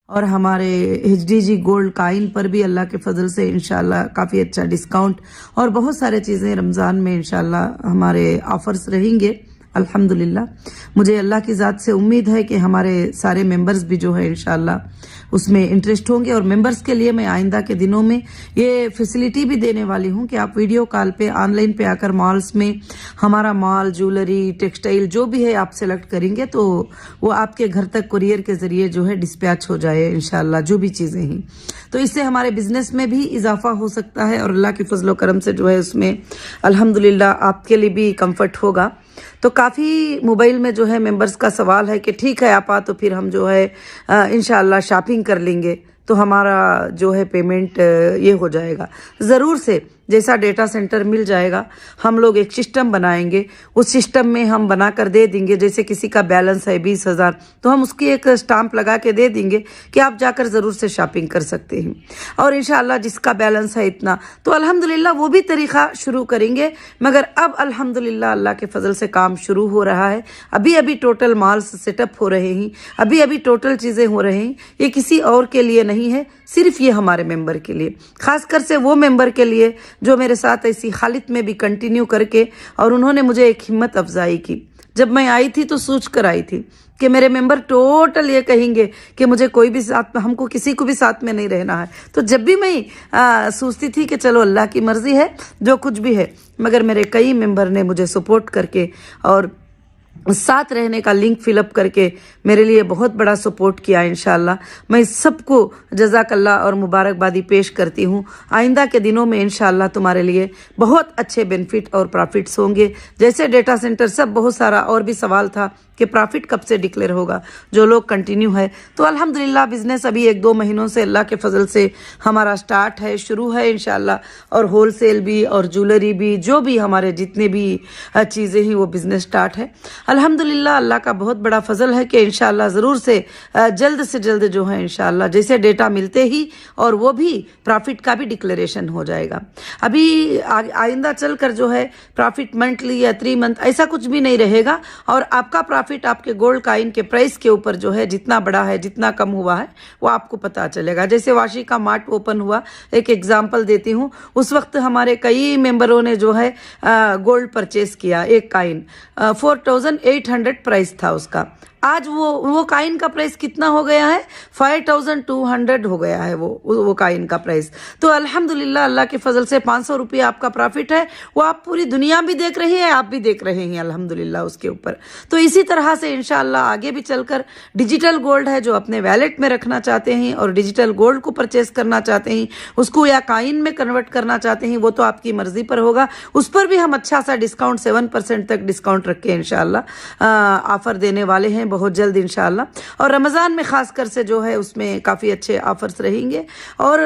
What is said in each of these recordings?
اور ہمارے HDG gold کائن پر بھی اللہ کے فضل سے انشاءاللہ کافی اچھا ڈسکاؤنٹ اور بہت سارے چیزیں رمضان میں انشاءاللہ ہمارے آفرز رہیں گے الحمدللہ۔ مجھے اللہ کی ذات سے امید ہے کہ ہمارے سارے ممبرز بھی جو ہے انشاءاللہ اس میں انٹرسٹ ہوں گے، اور ممبرز کے لیے میں آئندہ کے دنوں میں یہ فیسلٹی بھی دینے والی ہوں کہ آپ ویڈیو کال پہ آن لائن پہ آ کر مالز میں ہمارا مال، جولری، ٹیکسٹائل جو بھی ہے آپ سلیکٹ کریں گے تو وہ آپ کے گھر تک کوریئر کے ذریعے جو ہے ڈسپیچ ہو جائے انشاءاللہ، جو بھی چیزیں ہیں۔ تو اس سے ہمارے بزنس میں بھی اضافہ ہو سکتا ہے، اور اللہ کے فضل و کرم سے جو ہے اس میں الحمدللہ آپ کے لیے بھی کمفرٹ ہوگا۔ تو کافی موبائل میں جو ہے ممبرز کا سوال ہے کہ ٹھیک ہے آپا، تو پھر ہم جو ہے انشاءاللہ شاپنگ کر لیں گے تو ہمارا جو ہے پیمنٹ یہ ہو جائے گا۔ ضرور سے جیسا ڈیٹا سینٹر مل جائے گا ہم لوگ ایک سسٹم بنائیں گے، اس سسٹم میں ہم بنا کر دے دیں گے۔ جیسے کسی کا بیلنس ہے 20,000 تو ہم اس کی ایک سٹامپ لگا کے دے دیں گے کہ آپ جا کر ضرور سے شاپنگ کر سکتے ہیں، اور انشاءاللہ جس کا بیلنس ہے اتنا تو الحمدللہ وہ بھی طریقہ شروع کریں گے۔ مگر اب الحمدللہ اللہ کے فضل سے کام شروع ہو رہا ہے، ابھی ٹوٹل مالز سیٹ اپ ہو رہے ہیں، ابھی ٹوٹل چیزیں ہو رہے ہیں۔ یہ کسی اور کے لیے نہیں ہے، صرف یہ ہمارے ممبر کے لیے، خاص کر سے وہ ممبر کے لیے جو میرے ساتھ ایسی حالت میں بھی کنٹینیو کر کے، اور انہوں نے مجھے ایک ہمت افزائی کی۔ جب میں آئی تھی تو سوچ کر آئی تھی کہ میرے ممبر ٹوٹل یہ کہیں گے کہ مجھے کوئی بھی ساتھ میں، ہم کو کسی کو بھی ساتھ میں نہیں رہنا ہے۔ تو جب بھی میں سوچتی تھی کہ چلو اللہ کی مرضی ہے جو کچھ بھی ہے، مگر میرے کئی ممبر نے مجھے سپورٹ کر کے اور ساتھ رہنے کا لنک فل اپ کر کے میرے لیے بہت بڑا سپورٹ کیا انشاءاللہ۔ میں سب کو جزاک اللہ اور مبارکبادی پیش کرتی ہوں۔ آئندہ کے دنوں میں انشاءاللہ تمہارے لیے بہت اچھے بینیفٹ اور پرافٹس ہوں گے۔ جیسے ڈیٹا سینٹر سب بہت سارا اور بھی سوال تھا کہ پرافٹ کب سے ڈکلیئر ہوگا، جو لوگ کنٹینیو ہے تو الحمدللہ بزنس ابھی 1-2 مہینوں سے اللہ کے فضل سے ہمارا سٹارٹ ہے، شروع ہے انشاءاللہ، اور ہول سیل بھی اور جولری بھی، جو بھی ہمارے جتنے بھی چیزیں ہیں وہ بزنس سٹارٹ ہے الحمدللہ۔ اللہ کا بہت بڑا فضل ہے کہ انشاءاللہ ضرور سے جلد جو ہے انشاءاللہ جیسے ڈیٹا ملتے ہی اور وہ بھی پرافٹ کا بھی ڈکلیریشن ہو جائے گا۔ ابھی آئندہ چل کر جو ہے پرافٹ منتھلی یا 3 منتھ ایسا کچھ بھی نہیں رہے گا، اور آپ کا پرافٹ آپ کے گولڈ کائن کے پرائس کے اوپر جو ہے جتنا بڑا ہے جتنا کم ہوا ہے وہ آپ کو پتا چلے گا۔ جیسے واشی کا مارٹ اوپن ہوا، ایک ایگزامپل دیتی ہوں، اس وقت ہمارے کئی ممبروں نے جو ہے گولڈ پرچیز کیا، ایک کائن 4800 پرائس تھا اس کا، آج وہ کائن کا پرائس کتنا ہو گیا ہے؟ 5200 ہو گیا ہے وہ کائن کا پرائس۔ تو الحمدللہ اللہ کے فضل سے 500 روپیہ آپ کا پرافٹ ہے، وہ آپ پوری دنیا بھی دیکھ رہی ہے، آپ بھی دیکھ رہے ہیں الحمدللہ اس کے اوپر۔ تو اسی طرح سے انشاءاللہ آگے بھی چل کر ڈیجیٹل گولڈ ہے جو اپنے ویلٹ میں رکھنا چاہتے ہیں اور ڈیجیٹل گولڈ کو پرچیز کرنا چاہتے ہیں، اس کو یا کائن میں کنورٹ کرنا چاہتے ہیں، وہ تو آپ کی مرضی پر ہوگا۔ اس پر بھی ہم اچھا سا ڈسکاؤنٹ 7% تک ڈسکاؤنٹ رکھ کے انشاءاللہ آفر دینے والے ہیں بہت جلد انشاءاللہ، اور رمضان میں خاص کر سے جو ہے اس میں کافی اچھے آفرز رہیں گے۔ اور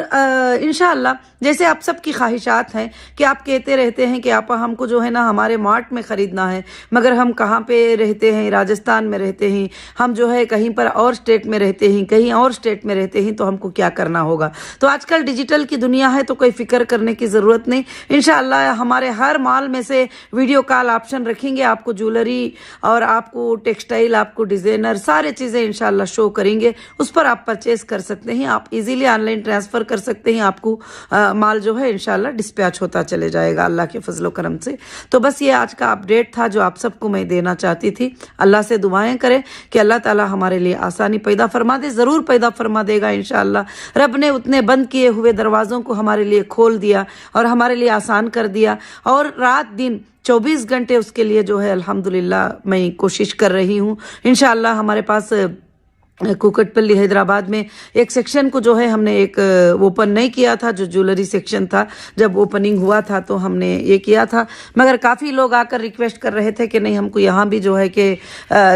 انشاءاللہ جیسے آپ سب کی خواہشات ہیں کہ آپ کہتے رہتے ہیں کہ آپا ہم کو جو ہے نا ہمارے مارٹ میں خریدنا ہے، مگر ہم کہاں پہ رہتے ہیں، راجستھان میں رہتے ہیں، ہم جو ہے کہیں پر اور اسٹیٹ میں رہتے ہیں، کہیں اور اسٹیٹ میں رہتے ہیں، تو ہم کو کیا کرنا ہوگا؟ تو آج کل ڈیجیٹل کی دنیا ہے تو کوئی فکر کرنے کی ضرورت نہیں، انشاءاللہ ہمارے ہر مال میں سے ویڈیو کال آپشن رکھیں گے، آپ کو جولری اور آپ کو ٹیکسٹائل، آپ کو ڈیزائنر سارے چیزیں انشاءاللہ شو کریں گے، اس پر آپ پرچیز کر سکتے ہیں، آپ ایزیلی آن لائن ٹرانسفر کر سکتے ہیں، آپ کو مال جو ہے انشاءاللہ ڈسپیچ ہوتا چلے جائے گا اللہ کے فضل و کرم سے۔ تو بس یہ آج کا اپڈیٹ تھا جو آپ سب کو میں دینا چاہتی تھی۔ اللہ سے دعائیں کریں کہ اللہ تعالی ہمارے لیے آسانی پیدا فرما دے، ضرور پیدا فرما دے گا انشاءاللہ۔ رب نے اتنے بند کیے ہوئے دروازوں کو ہمارے لیے کھول دیا اور ہمارے لیے آسان کر دیا، اور رات دن 24 گھنٹے اس کے لیے جو ہے الحمدللہ میں کوشش کر رہی ہوں۔ انشاءاللہ ہمارے پاس کوکٹ پلی حیدرآباد میں ایک سیکشن کو جو ہے ہم نے ایک اوپن نہیں کیا تھا، جو جولری سیکشن تھا، جب اوپننگ ہوا تھا تو ہم نے یہ کیا تھا، مگر کافی لوگ آ کر ریکویسٹ کر رہے تھے کہ نہیں ہم کو یہاں بھی جو ہے کہ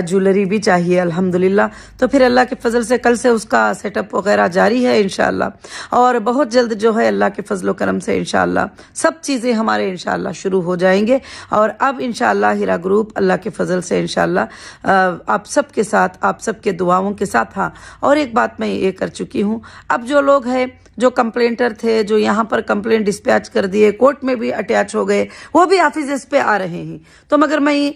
جولری بھی چاہیے الحمدللہ۔ تو پھر اللہ کے فضل سے کل سے اس کا سیٹ اپ وغیرہ جاری ہے انشاءاللہ، اور بہت جلد جو ہے اللہ کے فضل و کرم سے انشاءاللہ سب چیزیں ہمارے انشاءاللہ شروع ہو جائیں گے۔ اور اب انشاءاللہ ہیرا گروپ اللہ کے فضل سے انشاءاللہ آپ سب کے ساتھ، آپ سب کے دعاؤں کے ساتھ تھا۔ اور ایک بات میں یہ کر چکی ہوں، اب جو لوگ ہیں جو کمپلینٹر تھے، جو یہاں پر کمپلینٹ ڈسپیچ کر دیے، کورٹ میں بھی اٹیچ ہو گئے، وہ بھی آفیسز پہ آ رہے ہیں، تو مگر میں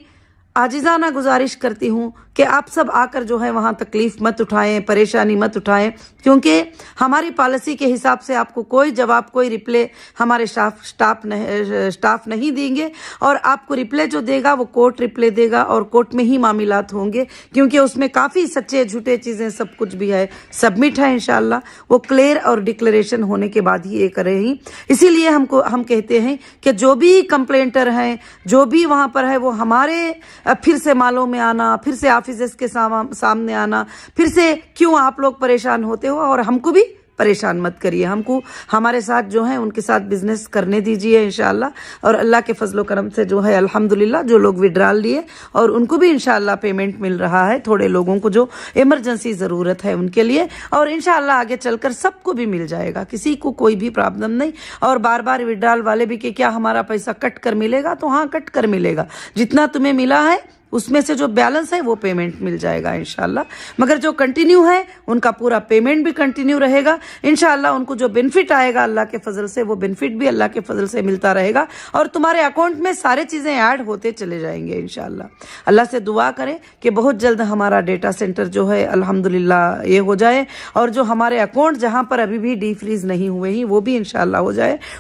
आजिज़ाना गुजारिश करती हूँ कि आप सब आकर जो है वहाँ तकलीफ़ मत उठाएं, परेशानी मत उठाएं, क्योंकि हमारी पॉलिसी के हिसाब से आपको कोई जवाब, कोई रिप्ले हमारे स्टाफ नहीं देंगे। और आपको रिप्ले जो देगा वो कोर्ट रिप्ले देगा और कोर्ट में ही मामलात होंगे, क्योंकि उसमें काफ़ी सच्चे झूठे चीज़ें सब कुछ भी है, सबमिट है इंशाल्लाह। वो क्लियर और डिक्लेरेशन होने के बाद ही ये करें। इसीलिए हम कहते हैं कि जो भी कंप्लेंटर हैं, जो भी वहाँ पर है, वो हमारे फिर से मालों में आना, फिर से ऑफिसेस के सामने आना, फिर से क्यों आप लोग परेशान होते हो, और हमको भी परेशान मत करिए। हमको हमारे साथ जो है उनके साथ बिजनेस करने दीजिए इंशाल्लाह। और अल्लाह के फजलो करम से जो है अल्हम्दुलिल्लाह जो लोग विड्रॉल लिए और उनको भी इंशाल्लाह पेमेंट मिल रहा है, थोड़े लोगों को जो इमरजेंसी ज़रूरत है उनके लिए, और इंशाल्लाह आगे चलकर सबको भी मिल जाएगा, किसी को कोई भी प्रॉब्लम नहीं। और बार बार विड्रॉल वाले भी कि क्या हमारा पैसा कट कर मिलेगा, तो हाँ कट कर मिलेगा, जितना तुम्हें मिला है उसमें से जो बैलेंस है वो पेमेंट मिल जाएगा इंशाल्लाह। मगर जो कंटिन्यू है उनका पूरा पेमेंट भी कंटिन्यू रहेगा इंशाल्लाह। उनको जो बेनिफिट आएगा अल्लाह के फजल से, वो बेनिफिट भी अल्लाह के फजल से मिलता रहेगा और तुम्हारे अकाउंट में सारे चीज़ें ऐड होते चले जाएंगे इंशाल्लाह। अल्लाह से दुआ करें कि बहुत जल्द हमारा डेटा सेंटर जो है अल्हम्दुलिल्लाह ये हो जाए, और जो हमारे अकाउंट जहाँ पर अभी भी डी फ्रीज नहीं हुए हैं वो भी इंशाल्लाह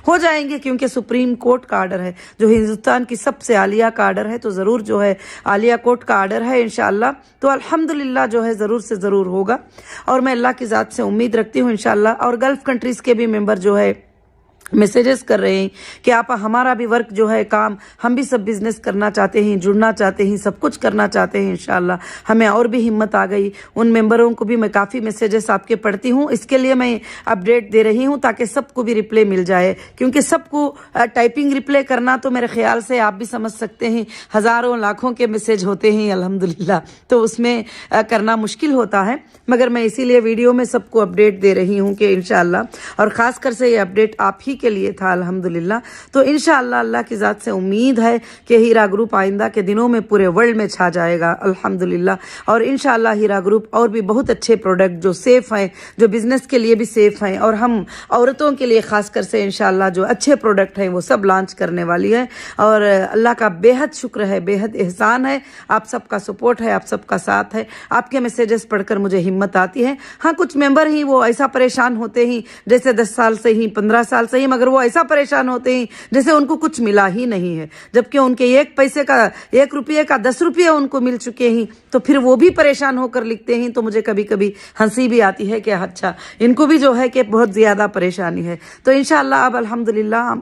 हो जाएंगे, क्योंकि सुप्रीम कोर्ट का आर्डर है, जो हिंदुस्तान की सबसे आलिया का आर्डर है, तो ज़रूर जो है आलिया कोर्ट का आर्डर है इंशाल्लाह, तो अल्हम्दुलिल्लाह जो है ज़रूर से ज़रूर होगा। और मैं अल्लाह की ज़ात से उम्मीद रखती हूँ इंशाल्लाह। और गल्फ़ कंट्रीज़ के भी मेंबर जो है मैसेजेस कर रहे हैं कि आप हमारा भी वर्क जो है काम, हम भी सब बिजनेस करना चाहते हैं, जुड़ना चाहते हैं, सब कुछ करना चाहते हैं इंशाल्लाह। हमें और भी हिम्मत आ गई। उन मेंबरों को भी मैं काफ़ी मैसेजेस आपके पढ़ती हूँ, इसके लिए मैं अपडेट दे रही हूँ ताकि सबको भी रिप्ले मिल जाए, क्योंकि सबको टाइपिंग रिप्ले करना तो मेरे ख्याल से आप भी समझ सकते हैं हज़ारों लाखों के मैसेज होते हैं अल्हम्दुलिल्लाह, तो उसमें करना मुश्किल होता है। मगर मैं इसीलिए वीडियो में सबको अपडेट दे रही हूँ कि इंशाल्लाह, और ख़ासकर से ये अपडेट आप ही के लिए था अल्हम्दुलिल्लाह। तो इंशाअल्लाह अल्लाह की ज़ात से उम्मीद है कि हीरा ग्रुप आइंदा के दिनों में पूरे वर्ल्ड में छा जाएगा अल्हम्दुलिल्लाह। और इंशाअल्लाह हीरा ग्रुप और भी बहुत अच्छे प्रोडक्ट जो सेफ़ हैं, जो बिज़नेस के लिए भी सेफ़ हैं, और हम औरतों के लिए ख़ासकर से इंशाअल्लाह जो अच्छे प्रोडक्ट हैं वो सब लॉन्च करने वाली है। और अल्लाह का बेहद शुक्र है, बेहद एहसान है, आप सबका सपोर्ट है, आप सबका साथ है। आपके मैसेजेस पढ़कर मुझे हिम्मत आती है। हाँ, कुछ मेंबर ही वो ऐसा परेशान होते हैं जैसे 10 साल से ही, 15 साल से ही, मगर वो ऐसा परेशान होते हैं जैसे उनको कुछ मिला ही नहीं है, जबकि उनके 1 रुपये का 10 रुपये उनको मिल चुके हैं। तो फिर वो भी परेशान होकर लिखते हैं, तो मुझे कभी कभी हंसी भी आती है कि अच्छा इनको भी जो है कि बहुत ज़्यादा परेशानी है। तो इंशाअल्लाह अब अल्हम्दुलिल्लाह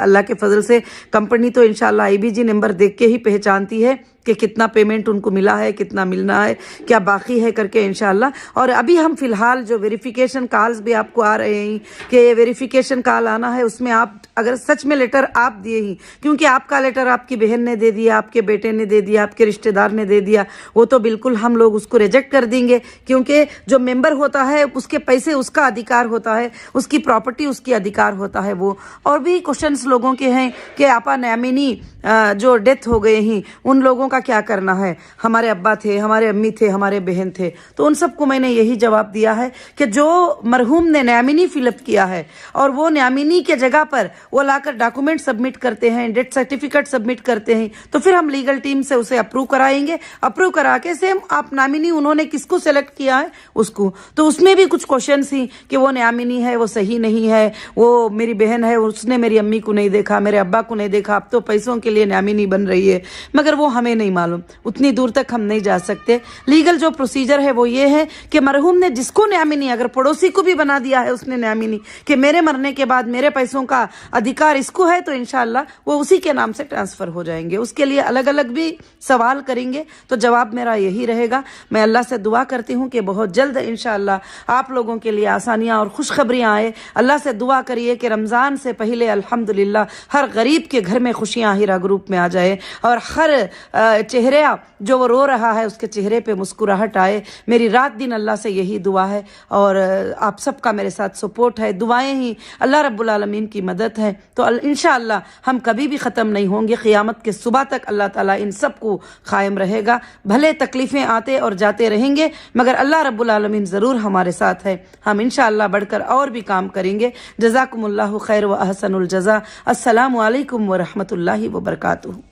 अल्लाह के फजल से कंपनी तो इंशाअल्लाह IBG नंबर देख के ही पहचानती है कि कितना पेमेंट उनको मिला है, कितना मिलना है, क्या बाकी है करके इंशाल्लाह। और अभी हम फिलहाल जो वेरिफिकेशन कॉल्स भी आपको आ रहे हैं कि ये वेरिफिकेशन कॉल आना है, उसमें आप अगर सच में लेटर आप दिए ही, क्योंकि आपका लेटर आपकी बहन ने दे दिया, आपके बेटे ने दे दिया, आपके रिश्तेदार ने दे दिया, वो तो बिल्कुल हम लोग उसको रिजेक्ट कर देंगे, क्योंकि जो मेंबर होता है उसके पैसे उसका अधिकार होता है, उसकी प्रॉपर्टी उसकी अधिकार होता है वो। और भी क्वेश्चंस लोगों के हैं कि आपा नैमिनी जो डेथ हो गए हैं उन लोगों का क्या करना है, हमारे अब्बा थे, हमारे अम्मी थे, हमारे बहन थे। तो उन सबको मैंने यही जवाब दिया है कि जो मरहूम ने नैमिनी फिलअप किया है और वो नैमिनी के जगह पर वो लाकर डॉक्यूमेंट सबमिट करते हैं, डेथ सर्टिफिकेट सबमिट करते हैं, तो फिर हम लीगल टीम से उसे अप्रूव कराएंगे। अप्रूव करा के सेम आप नॉमिनी उन्होंने किसको सेलेक्ट किया है उसको, तो उसमें भी कुछ क्वेश्चन ही कि वो नॉमिनी है, वो सही नहीं है, वो मेरी बहन है, उसने मेरी अम्मी को नहीं देखा, मेरे अब्बा को नहीं देखा, अब तो पैसों के लिए नॉमिनी बन रही है, मगर वो हमें नहीं मालूम, उतनी दूर तक हम नहीं जा सकते। लीगल जो प्रोसीजर है वो ये है कि मरहूम ने जिसको नॉमिनी, अगर पड़ोसी को भी बना दिया है उसने नॉमिनी कि मेरे मरने के बाद मेरे पैसों का अधिकार इसको है, तो इंशाल्लाह वो उसी के नाम से ट्रांसफर हो जाएंगे। उसके लिए अलग अलग भी सवाल करेंगे, तो जवाब मेरा यही रहेगा। मैं अल्लाह से दुआ करती हूँ कि बहुत जल्द इंशाल्लाह आप लोगों के लिए आसानियाँ और खुशखबरियाँ आए। अल्लाह से दुआ करिए कि रमज़ान से पहले अल्हम्दुलिल्लाह हर गरीब के घर में खुशियाँ हीरा ग्रुप में आ जाए, और हर चेहरे जो वो रो रहा है उसके चेहरे पे मुस्कुराहट आए। मेरी रात दिन अल्लाह से यही दुआ है, और आप सबका मेरे साथ सपोर्ट है, दुआएं ही अल्लाह रब्बुल आलमीन की मदद है। तो इंशाअल्लाह हम कभी भी ख़त्म नहीं होंगे, क़यामत के सुबह तक अल्लाह ताला इन सब को कायम रहेगा। भले तकलीफ़ें आते और जाते रहेंगे, मगर अल्लाह रब्बुल आलमीन ज़रूर हमारे साथ है। हम इंशाअल्लाह बढ़कर और भी काम करेंगे। जज़ाकुमुल्लाहु खैर व अहसनुल जज़ा। अस्सलामु अलैकुम व रहमतुल्लाहि व बरकातुहू।